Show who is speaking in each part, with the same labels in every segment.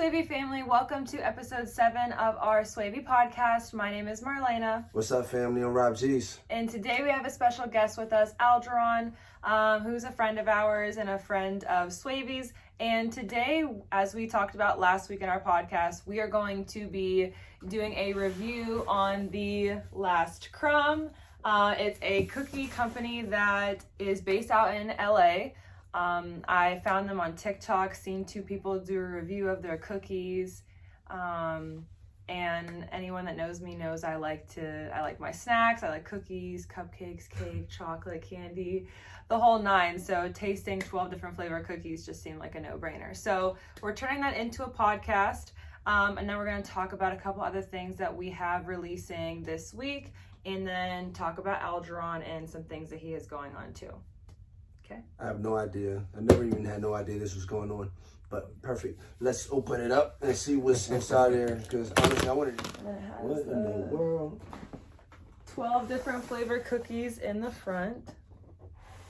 Speaker 1: Swavey family, welcome to episode 7 of our Swavey Podcast. My name is Marlena.
Speaker 2: What's up, family? I'm Jeezz.
Speaker 1: And today we have a special guest with us, Algeron, who's a friend of ours and a friend of Swavey's. And today, as we talked about last week in our podcast, we are going to be doing a review on the last Crumb. It's a cookie company that is based out in LA. I found them on TikTok, seen 2 people do a review of their cookies, and anyone that knows me knows I like my snacks. I like cookies, cupcakes, cake, chocolate, candy, the whole 9. So tasting 12 different flavor cookies just seemed like a no-brainer. So we're turning that into a podcast, and then we're going to talk about a couple other things that we have releasing this week, and then talk about Algeron and some things that he has going on too. Okay.
Speaker 2: I have no idea. I never even had no idea this was going on. But perfect. Let's open it up and see what's inside there. Because honestly, I wanted to... What in the world?
Speaker 1: 12 different flavor cookies in the front.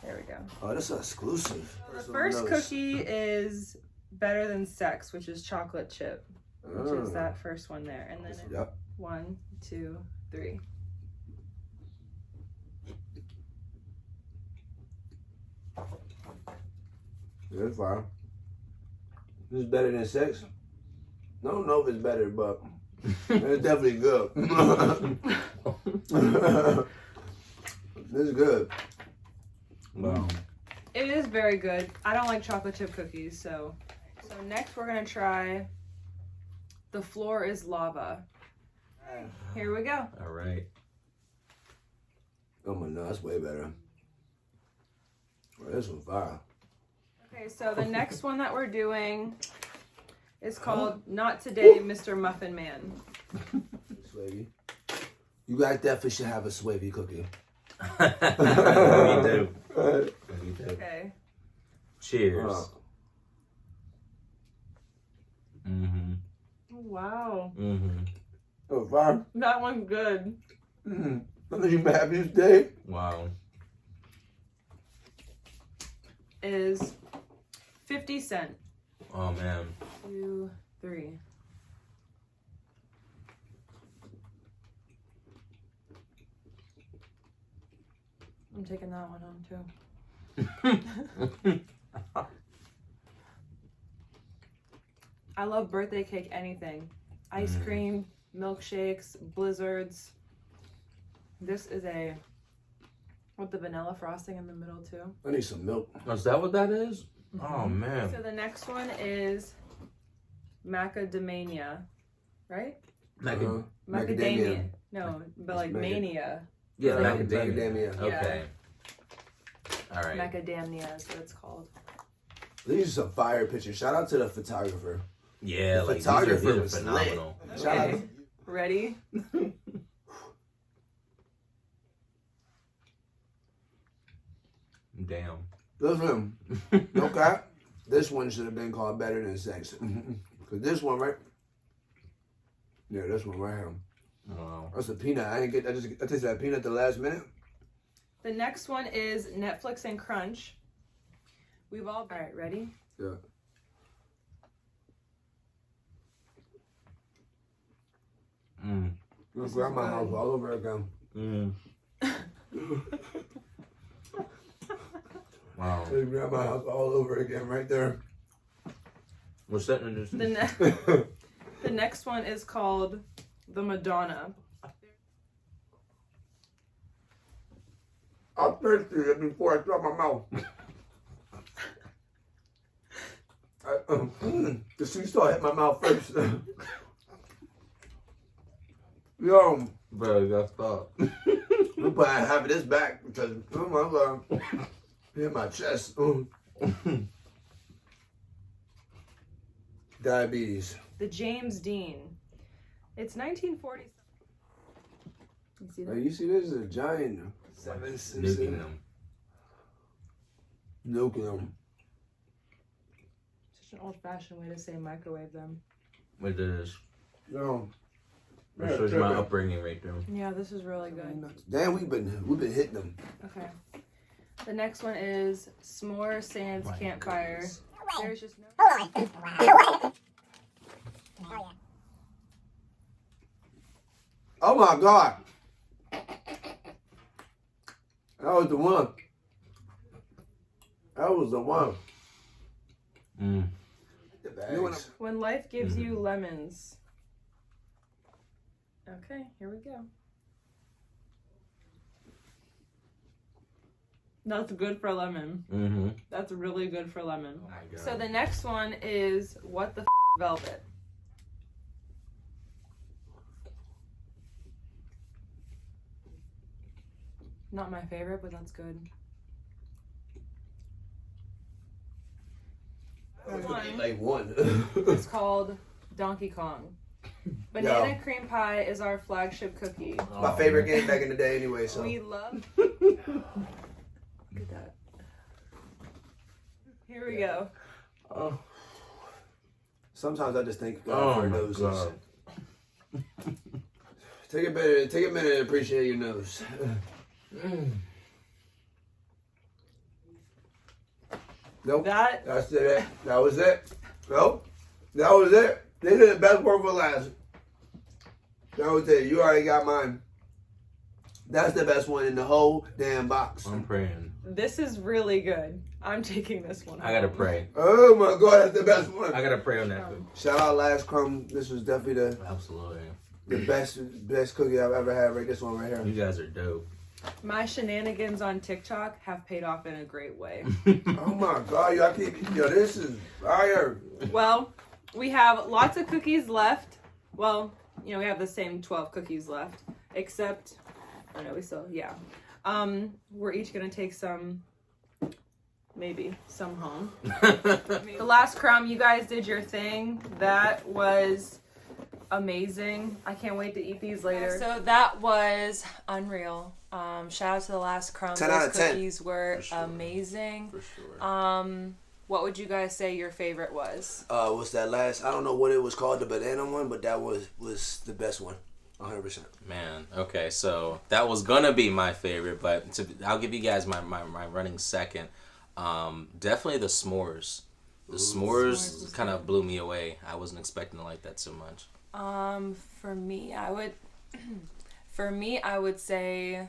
Speaker 1: There we go.
Speaker 2: Oh, this is exclusive.
Speaker 1: The first cookie is Better Than Sex, which is chocolate chip. Which is that first one there. And then it's 1, 2, 3.
Speaker 2: That's fine. This is better than sex. I don't know if it's better, but it's definitely good. This is good.
Speaker 3: Wow.
Speaker 1: It is very good. I don't like chocolate chip cookies, so next we're gonna try The Floor is Lava. Here we go.
Speaker 3: All right.
Speaker 2: Oh my god, that's way better. Oh, this one's fire.
Speaker 1: Okay, so the next one that we're doing is called Not Today, Mr. Muffin Man.
Speaker 2: Swavey. You guys definitely should have a Swavey cookie.
Speaker 3: We do. We do.
Speaker 1: Okay.
Speaker 3: Cheers. Mm-hmm.
Speaker 1: Wow.
Speaker 3: Mm-hmm.
Speaker 2: Oh, fire.
Speaker 1: That one's good.
Speaker 2: Mm-hmm. I'm gonna be happy today.
Speaker 3: Wow.
Speaker 1: Is 50 cents.
Speaker 3: Oh man.
Speaker 1: 2, 3. I'm taking that one home too. I love birthday cake anything. Ice cream, milkshakes, blizzards. This is with the vanilla frosting in the middle too.
Speaker 2: I need some milk.
Speaker 3: Is that what that is? Oh man.
Speaker 1: So the next one is MACADAMNIA, right? Macadamia. No, but like mania.
Speaker 3: Yeah,
Speaker 1: Like
Speaker 3: macadamia.
Speaker 2: Macadamia.
Speaker 3: Okay. All right.
Speaker 1: Macadamnia is what it's called.
Speaker 2: These are some fire pictures. Shout out to the photographer.
Speaker 3: Yeah,
Speaker 2: The
Speaker 3: like
Speaker 2: photographer
Speaker 3: these
Speaker 2: was
Speaker 3: are phenomenal.
Speaker 2: lit. Shout out.
Speaker 1: Ready?
Speaker 3: Damn.
Speaker 2: Listen, no cap. This one should have been called Better Than Sex. Cause this one, right? Yeah, this one right here.
Speaker 3: Wow.
Speaker 2: That's a peanut. I tasted that peanut at the last minute.
Speaker 1: The next one is Netflix and Crunch. All right, ready?
Speaker 2: Yeah. Let's grab my house all over again.
Speaker 3: Wow.
Speaker 2: Let's grab my house all over again right there.
Speaker 3: What's that in this?
Speaker 1: The next one is called The Madonna.
Speaker 2: I tasted it before I dropped my mouth. The sea salt hit my mouth first. Yo,
Speaker 3: Bro, you gotta stop.
Speaker 2: I'm putting half of this back because oh my god, it hit my chest. Diabetes.
Speaker 1: The James Dean. It's 1940. You see
Speaker 2: Hey,
Speaker 1: that?
Speaker 2: you see this is a giant.
Speaker 3: Nuking them.
Speaker 2: Nuking them.
Speaker 1: Such an old-fashioned way to say microwave them.
Speaker 3: It is.
Speaker 2: Yo.
Speaker 3: That shows you my upbringing right there.
Speaker 1: Yeah, this is really good.
Speaker 2: Damn, we've been hitting them.
Speaker 1: Okay. The next one is S'more Sans Campfire. There's just no.
Speaker 2: Oh my God. That was the one. That was the one.
Speaker 3: Mm.
Speaker 2: The bags.
Speaker 1: When life gives you lemons. Okay, here we go. That's good for lemon.
Speaker 3: Mm-hmm.
Speaker 1: That's really good for lemon.
Speaker 3: Oh my God.
Speaker 1: So the next one is what the velvet. Not my favorite, but that's good.
Speaker 2: Like one.
Speaker 1: It's called Donkey Kong. Banana cream pie is our flagship cookie.
Speaker 2: My favorite game back in the day anyway, so.
Speaker 1: We love. Look at that. Here we go.
Speaker 2: Oh. Sometimes I just think God for noses.
Speaker 3: God.
Speaker 2: Take a minute and appreciate your nose. Nope. That's it. That was it. Nope. That was it. They did the best work for last. That was it. You already got mine. That's the best one in the whole damn box.
Speaker 3: I'm praying.
Speaker 1: This is really good. I'm taking this one.
Speaker 3: I gotta pray.
Speaker 2: Oh my God, that's the best one.
Speaker 3: I gotta pray on that food.
Speaker 2: Shout out Last Crumb. This was definitely
Speaker 3: Absolutely.
Speaker 2: the best cookie I've ever had. Right, this one right here.
Speaker 3: You guys are dope.
Speaker 1: My shenanigans on TikTok have paid off in a great way.
Speaker 2: Oh my God, this is fire.
Speaker 1: Well, we have lots of cookies left. Well, we have the same 12 cookies left, except, we're each gonna take some, maybe some home. The last crumb, you guys did your thing. That was amazing. I can't wait to eat these later. So that was unreal. Shout out to the last crumb.
Speaker 2: 10 out of 10.
Speaker 1: Cookies were amazing.
Speaker 3: For sure.
Speaker 1: What would you guys say your favorite was?
Speaker 2: What's that last? I don't know what it was called, the banana one, but that was the best one, 100%.
Speaker 4: Man, okay, so that was gonna be my favorite, but I'll give you guys my running second. Definitely the s'mores. The s'mores kind of blew me away. I wasn't expecting to like that so much.
Speaker 1: For me, I would say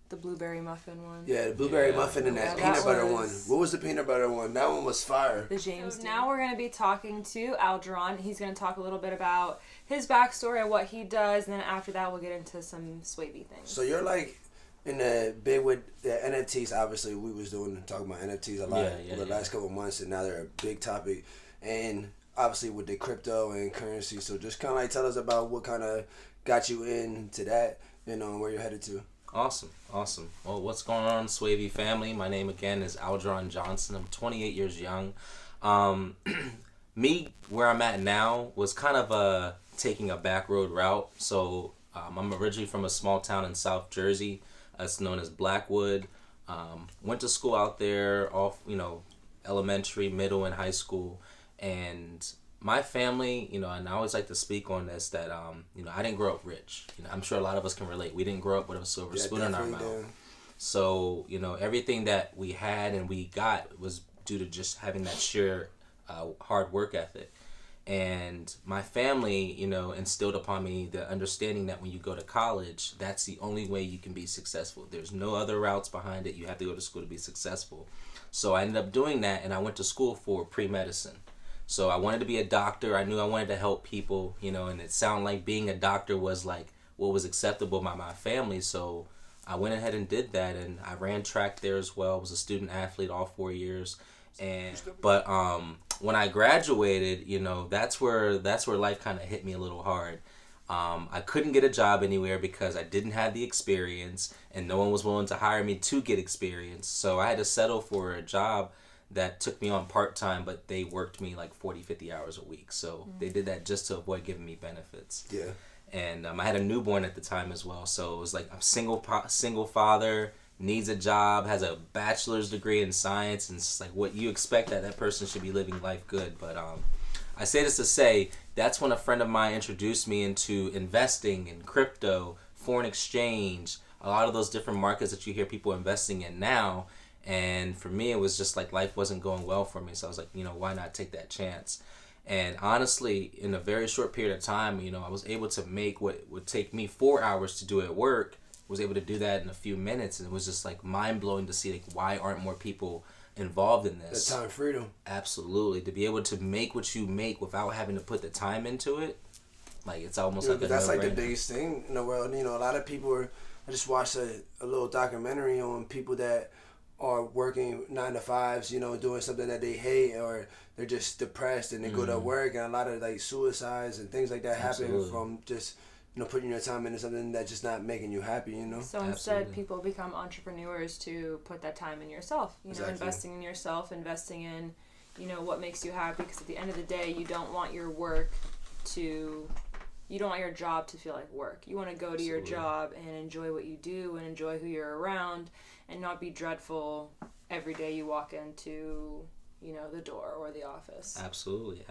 Speaker 1: the blueberry muffin one.
Speaker 2: Yeah, the blueberry muffin and that peanut butter one. What was the peanut butter one? That one was fire.
Speaker 1: The James. So now we're going to be talking to Algeron. He's going to talk a little bit about his backstory and what he does, and then after that we'll get into some Swavey things.
Speaker 2: So you're like in the big with the NFTs. Obviously, we was talking about NFTs a lot over the last couple of months, and now they're a big topic. And obviously with the crypto and currency. So just kind of like tell us about what kind of got you into that and where you're headed to.
Speaker 4: Awesome. Well, what's going on, Swavey family? My name again is Algeron Johnson. I'm 28 years young. Me, where I'm at now, was kind of taking a back road route. So I'm originally from a small town in South Jersey. It's known as Blackwood. Went to school out there, elementary, middle, and high school. And my family, and I always like to speak on this, that, I didn't grow up rich. I'm sure a lot of us can relate. We didn't grow up with a silver spoon in our mouth. Do. So, everything that we had and we got was due to just having that sheer hard work ethic. And my family, instilled upon me the understanding that when you go to college, that's the only way you can be successful. There's no other routes behind it. You have to go to school to be successful. So I ended up doing that, and I went to school for pre-medicine. So I wanted to be a doctor. I knew I wanted to help people, and it sounded like being a doctor was like what was acceptable by my family. So I went ahead and did that, and I ran track there as well. I was a student athlete all 4 years. But when I graduated, that's where life kind of hit me a little hard. I couldn't get a job anywhere because I didn't have the experience, and no one was willing to hire me to get experience. So I had to settle for a job that took me on part-time, but they worked me like 40, 50 hours a week. So they did that just to avoid giving me benefits. Yeah. And I had a newborn at the time as well. So it was like a single father, needs a job, has a bachelor's degree in science, and it's like what you expect that person should be living life good. But I say this to say, that's when a friend of mine introduced me into investing in crypto, foreign exchange, a lot of those different markets that you hear people investing in now. And for me, it was just like life wasn't going well for me. So I was like, why not take that chance? And honestly, in a very short period of time, I was able to make what would take me 4 hours to do at work, was able to do that in a few minutes. And it was just like mind-blowing to see, like, why aren't more people involved in this?
Speaker 2: The time freedom.
Speaker 4: Absolutely. To be able to make what you make without having to put the time into it, like, it's almost like a
Speaker 2: that's like the
Speaker 4: no-brainer.
Speaker 2: biggest thing in the world. A lot of people are. I just watched a little documentary on people that are working 9 to 5s, doing something that they hate, or they're just depressed and they go to work, and a lot of like suicides and things like that happen from just putting your time into something that's just not making you happy.
Speaker 1: So instead, people become entrepreneurs to put that time in yourself.
Speaker 2: Exactly.
Speaker 1: Investing in yourself, investing in what makes you happy. Because at the end of the day, you don't want your job to feel like work. You want to go to your job and enjoy what you do and enjoy who you're around, and not be dreadful every day you walk into the door or the office.
Speaker 4: Absolutely.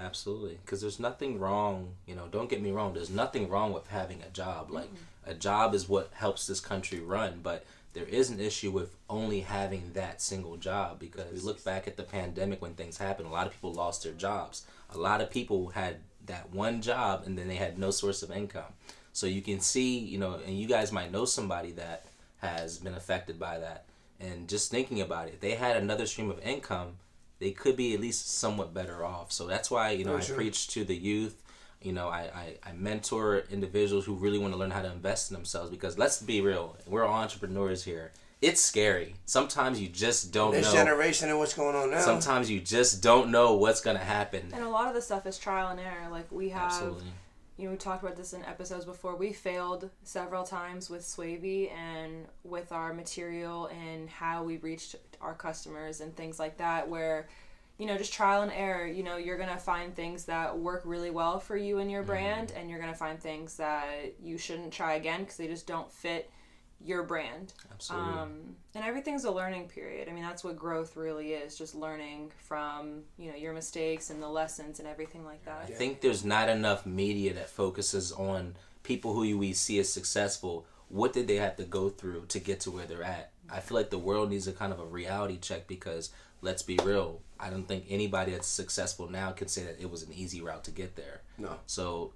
Speaker 4: Because there's nothing wrong, don't get me wrong, there's nothing wrong with having a job. Like, a job is what helps this country run, but there is an issue with only having that single job, because we look back at the pandemic when things happened, a lot of people lost their jobs. A lot of people had that one job and then they had no source of income. So you can see, and you guys might know somebody that has been affected by that. And just thinking about it, if they had another stream of income, they could be at least somewhat better off. So that's why, I preach to the youth. I mentor individuals who really want to learn how to invest in themselves, because let's be real, we're all entrepreneurs here. It's scary. Sometimes you just don't know.
Speaker 2: This generation and what's going on now.
Speaker 4: Sometimes you just don't know what's going to happen.
Speaker 1: And a lot of the stuff is trial and error. Like, we have...
Speaker 4: Absolutely.
Speaker 1: We talked about this in episodes before. We failed several times with Swavey and with our material and how we reached our customers and things like that, where, just trial and error. You're going to find things that work really well for you and your brand, and you're going to find things that you shouldn't try again because they just don't fit your brand.
Speaker 4: Absolutely.
Speaker 1: And everything's a learning period. I mean, that's what growth really is, just learning from, your mistakes and the lessons and everything like that.
Speaker 4: I think there's not enough media that focuses on people who we see as successful. What did they have to go through to get to where they're at? I feel like the world needs a kind of a reality check, because let's be real, I don't think anybody that's successful now can say that it was an easy route to get there.
Speaker 2: No.
Speaker 4: So,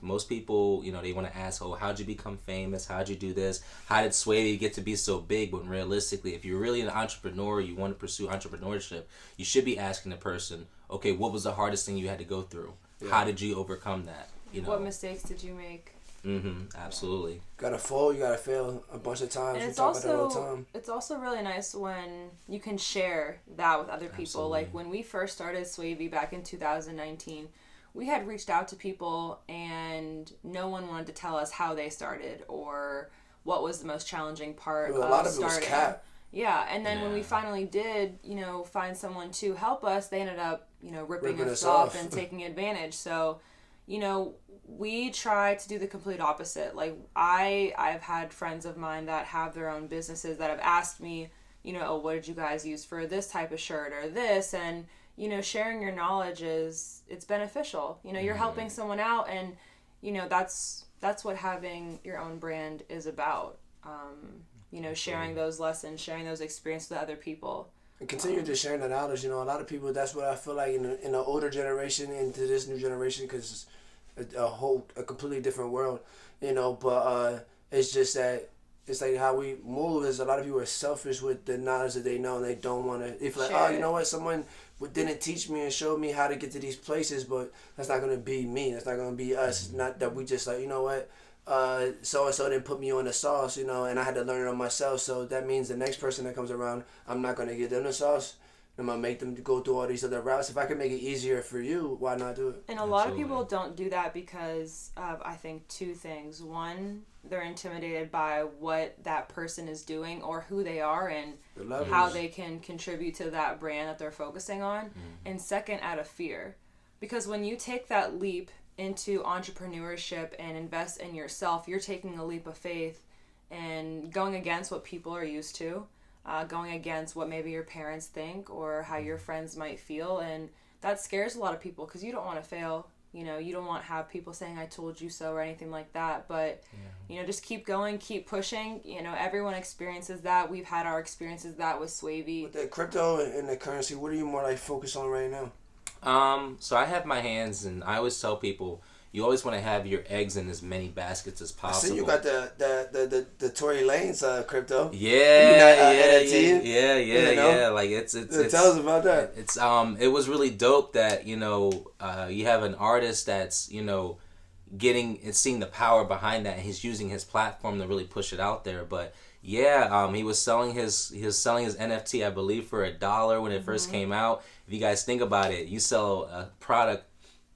Speaker 4: most people, they want to ask, how'd you become famous? How'd you do this? How did Swavey get to be so big? When realistically, if you're really an entrepreneur, you want to pursue entrepreneurship, you should be asking the person, okay, what was the hardest thing you had to go through? Yeah. How did you overcome that?
Speaker 1: What mistakes did you make?
Speaker 4: Absolutely.
Speaker 2: Gotta fall, you gotta fail a bunch of times.
Speaker 1: And it's also really nice when you can share that with other people.
Speaker 4: Absolutely.
Speaker 1: Like, when we first started Swavey back in 2019, we had reached out to people and no one wanted to tell us how they started or what was the most challenging part of starting. A lot of it was cap. Yeah, and then when we finally did, find someone to help us, they ended up, ripping us off and taking advantage. So, we try to do the complete opposite. Like, I've had friends of mine that have their own businesses that have asked me, what did you guys use for this type of shirt or this? And, sharing your knowledge it's beneficial. You're helping someone out, and, that's what having your own brand is about. Sharing those lessons, sharing those experiences with other people.
Speaker 2: And continue just sharing the knowledge. A lot of people, that's what I feel like in the older generation into this new generation, because it's a completely different world, but it's just that it's like how we move is a lot of people are selfish with the knowledge that they know, and they don't want to. If like, you know what, someone didn't teach me and showed me how to get to these places, but that's not gonna be me. That's not gonna be us. Not that we just like, what, so and so didn't put me on the sauce, and I had to learn it on myself. So that means the next person that comes around, I'm not gonna give them the sauce. I'm gonna make them go through all these other routes. If I can make it easier for you, why not do it?
Speaker 1: And a lot of people don't do that because of, I think, two things. One, they're intimidated by what that person is doing or who they are and how they can contribute to that brand that they're focusing on. And second, out of fear. Because when you take that leap into entrepreneurship and invest in yourself, you're taking a leap of faith and going against what people are used to. Going against what maybe your parents think or how your friends might feel, and that scares a lot of people because you don't want to fail. You don't want to have people saying "I told you so" or anything like that. But just keep going, keep pushing. Everyone experiences that. We've had our experiences that with Swavey.
Speaker 2: With the crypto and the currency, what are you more like focused on right now?
Speaker 4: So I have my hands, and I always tell people, you always want to have your eggs in as many baskets as possible.
Speaker 2: I see you got the Tory Lanez crypto.
Speaker 4: Yeah. Like it's
Speaker 2: tell us about that.
Speaker 4: It's it was really dope that you have an artist that's seeing the power behind that, and he's using his platform to really push it out there. But yeah, he was selling his NFT, I believe, for $1 when it first came out. If you guys think about it, you sell a product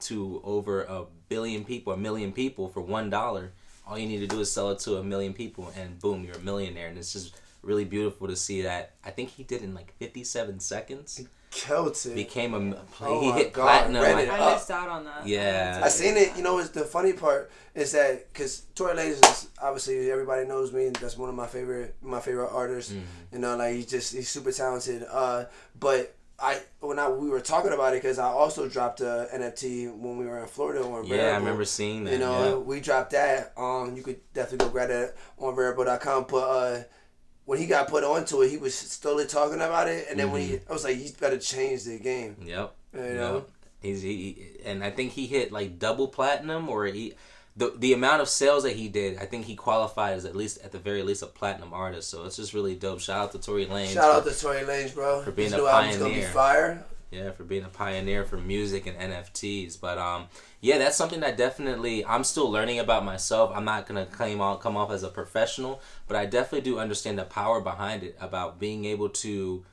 Speaker 4: to over 1 billion people, 1 million people for $1. All you need to do is sell it to 1 million people, and boom, you're a millionaire. And it's just really beautiful to see that. I think he did in like 57 seconds.
Speaker 2: Killed it.
Speaker 4: Became he hit platinum.
Speaker 1: I missed out on that.
Speaker 4: Yeah,
Speaker 2: I seen it. It's the funny part is that because Tory Lanez is obviously everybody knows me, and that's one of my favorite artists. Like he's super talented. But we were talking about it because I also dropped a NFT when we were in Florida on Variable.
Speaker 4: Yeah, I remember seeing that.
Speaker 2: We dropped that. You could definitely go grab that on Variable.com. But when he got put onto it, he was slowly talking about it, and then I was like, he's better change the game.
Speaker 4: Yep.
Speaker 2: You know?
Speaker 4: And I think he hit like double platinum, or the amount of sales that he did, I think he qualified as at the very least a platinum artist. So it's just really dope. Shout out to Tory Lanez.
Speaker 2: Shout out to Tory Lanez, bro.
Speaker 4: For being
Speaker 2: His
Speaker 4: a
Speaker 2: new album's gonna be fire.
Speaker 4: Yeah, for being a pioneer for music and NFTs. But yeah, that's something that definitely I'm still learning about myself. I'm not gonna come off as a professional, but I definitely do understand the power behind it, about being able to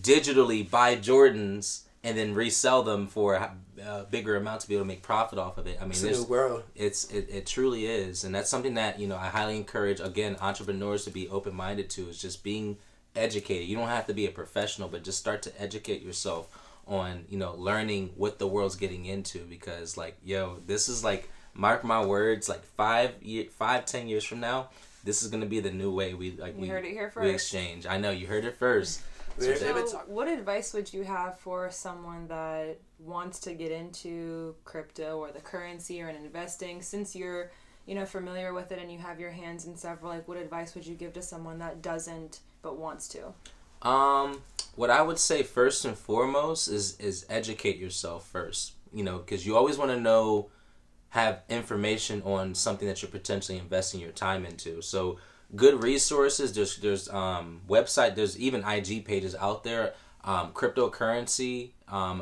Speaker 4: digitally buy Jordans and then resell them for a bigger amount to be able to make profit off of it. I mean,
Speaker 2: it's a new world.
Speaker 4: It truly is, and that's something that I highly encourage entrepreneurs to be open minded to. Is just being educated. You don't have to be a professional, but just start to educate yourself on learning what the world's getting into, because this is mark my words, 5-10 years from now, this is gonna be the new way we
Speaker 1: heard it here first.
Speaker 4: We exchange. I know you heard it first.
Speaker 1: So what advice would you have for someone that wants to get into crypto or the currency or in investing, since you're familiar with it and you have your hands in several? What advice would you give to someone that doesn't but wants to?
Speaker 4: What I would say first and foremost is educate yourself first. Because you always want to have information on something that you're potentially investing your time into. So good resources. There's website. There's even IG pages out there. Cryptocurrency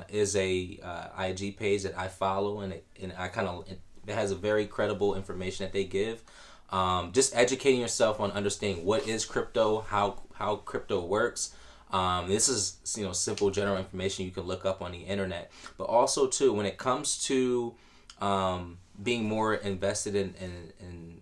Speaker 4: is a IG page that I follow, and it has a very credible information that they give. Just educating yourself on understanding what is crypto, how crypto works. This is simple general information you can look up on the internet. But also too, when it comes to being more invested in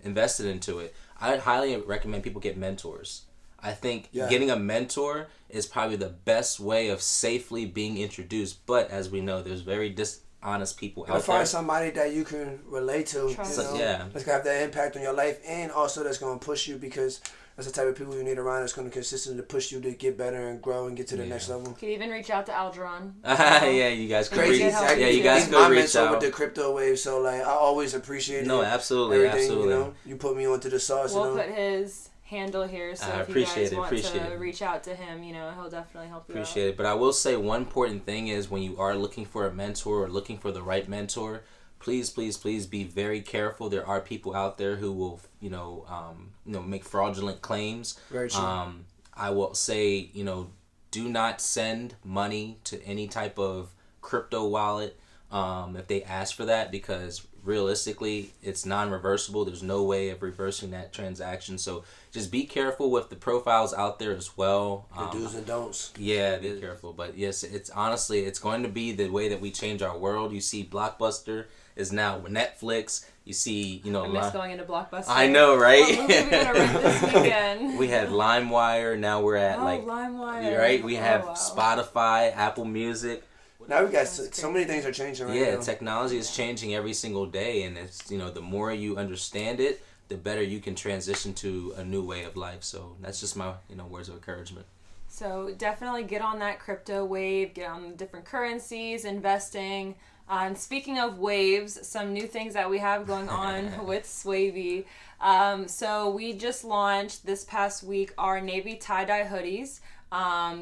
Speaker 4: invested into it, I highly recommend people get mentors. I think getting a mentor is probably the best way of safely being introduced. But as we know, there's very dishonest people out there.
Speaker 2: Find somebody that you can relate to.
Speaker 1: That's
Speaker 2: gonna have that impact on your life, and also that's gonna push you, because that's the type of people you need around that's going to consistently push you to get better and grow and get to the next level.
Speaker 1: You can even reach out to Algeron.
Speaker 4: Yeah, you guys could reach out. Yeah, you guys could reach out.
Speaker 2: With the crypto wave, so I always appreciate it.
Speaker 4: No, absolutely,
Speaker 2: everything,
Speaker 4: absolutely.
Speaker 2: You put me onto the sauce.
Speaker 1: We'll put his handle here, so if you guys want to reach out to him, he'll definitely help you out.
Speaker 4: Appreciate it. But I will say one important thing is, when you are looking for a mentor or looking for the right mentor, please be very careful. There are people out there who will, make fraudulent claims.
Speaker 2: Very true.
Speaker 4: I will say, do not send money to any type of crypto wallet if they ask for that, because realistically, it's non-reversible. There's no way of reversing that transaction. So just be careful with the profiles out there as well.
Speaker 2: The do's and don'ts.
Speaker 4: Yeah, be careful. But yes, it's going to be the way that we change our world. You see Blockbuster is now Netflix. You see,
Speaker 1: I miss going into Blockbuster.
Speaker 4: I know, right?
Speaker 1: What movie are we gonna rent this weekend?
Speaker 4: We had LimeWire. Now we're at
Speaker 1: LimeWire.
Speaker 4: Right? We have Spotify, Apple Music.
Speaker 2: Now we got so many things are changing right now.
Speaker 4: Yeah, technology is changing every single day, and it's the more you understand it, the better you can transition to a new way of life. So that's just my words of encouragement.
Speaker 1: So definitely get on that crypto wave, get on different currencies, investing. And speaking of waves, some new things that we have going on with Swavey. So we just launched this past week our navy tie-dye hoodies.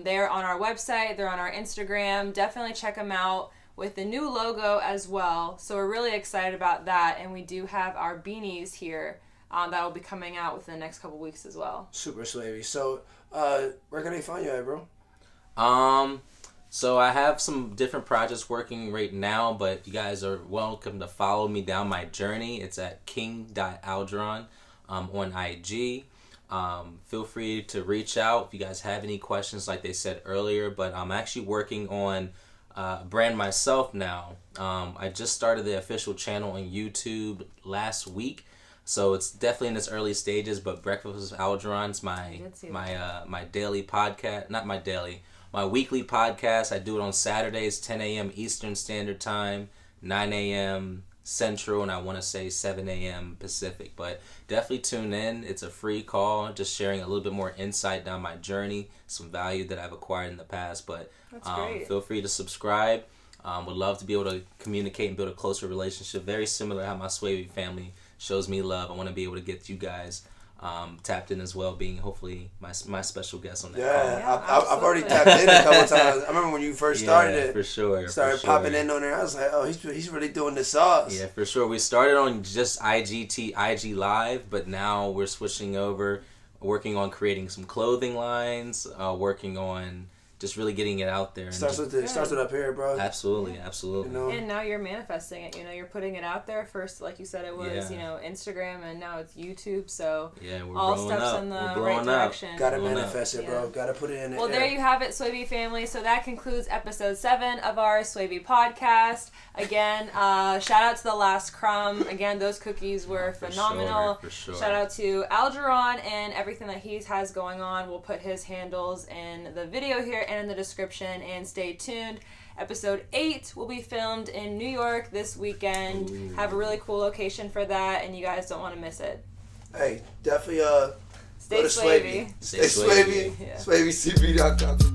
Speaker 1: They're on our website. They're on our Instagram. Definitely check them out with the new logo as well. So we're really excited about that. And we do have our beanies here that will be coming out within the next couple weeks as well.
Speaker 2: Super Swavey. So where can they find you at, bro?
Speaker 4: So I have some different projects working right now, but you guys are welcome to follow me down my journey. It's at king.algeron on IG. Feel free to reach out if you guys have any questions, like they said earlier. But I'm actually working on a brand myself now. I just started the official channel on YouTube last week. So it's definitely in its early stages, but Breakfast with Algeron's my daily podcast, my weekly podcast. I do it on Saturdays, 10 a.m. Eastern Standard Time, 9 a.m. Central, and I want to say 7 a.m. Pacific. But definitely tune in. It's a free call, just sharing a little bit more insight down my journey, some value that I've acquired in the past. But feel free to subscribe. Would love to be able to communicate and build a closer relationship, very similar to how my Swavey family shows me love. I want to be able to get you guys tapped in as well, being hopefully my special guest on that call.
Speaker 2: I've already tapped in a couple times. I remember when you first started it.
Speaker 4: For sure.
Speaker 2: Started popping in on there. I was like, oh, he's really doing the sauce.
Speaker 4: Yeah, for sure. We started on just IG Live, but now we're switching over, working on creating some clothing lines, working on just really getting it out there.
Speaker 2: Starts with up here, bro.
Speaker 4: Absolutely.
Speaker 2: You know?
Speaker 1: And now you're manifesting it. You know, you're putting it out there. First, like you said, it was Instagram, and now it's YouTube. So
Speaker 4: we're
Speaker 1: all
Speaker 4: blowing
Speaker 1: steps
Speaker 4: up.
Speaker 1: in the
Speaker 4: We're
Speaker 1: right direction.
Speaker 2: Gotta manifest it, bro. Gotta put it in.
Speaker 1: Well, there you have it, Swavey family. So that concludes episode 7 of our Swavey podcast. Again, shout out to the last Crumb. Again, those cookies were phenomenal.
Speaker 4: For sure.
Speaker 1: Shout out to Algeron and everything that he has going on. We'll put his handles in the video here and in the description, and stay tuned. Episode 8 will be filmed in New York this weekend. Ooh. Have a really cool location for that, and you guys don't want to miss it.
Speaker 2: Hey, definitely
Speaker 1: stay Swavey.
Speaker 2: Stay Swavey. SwaveyCB.com.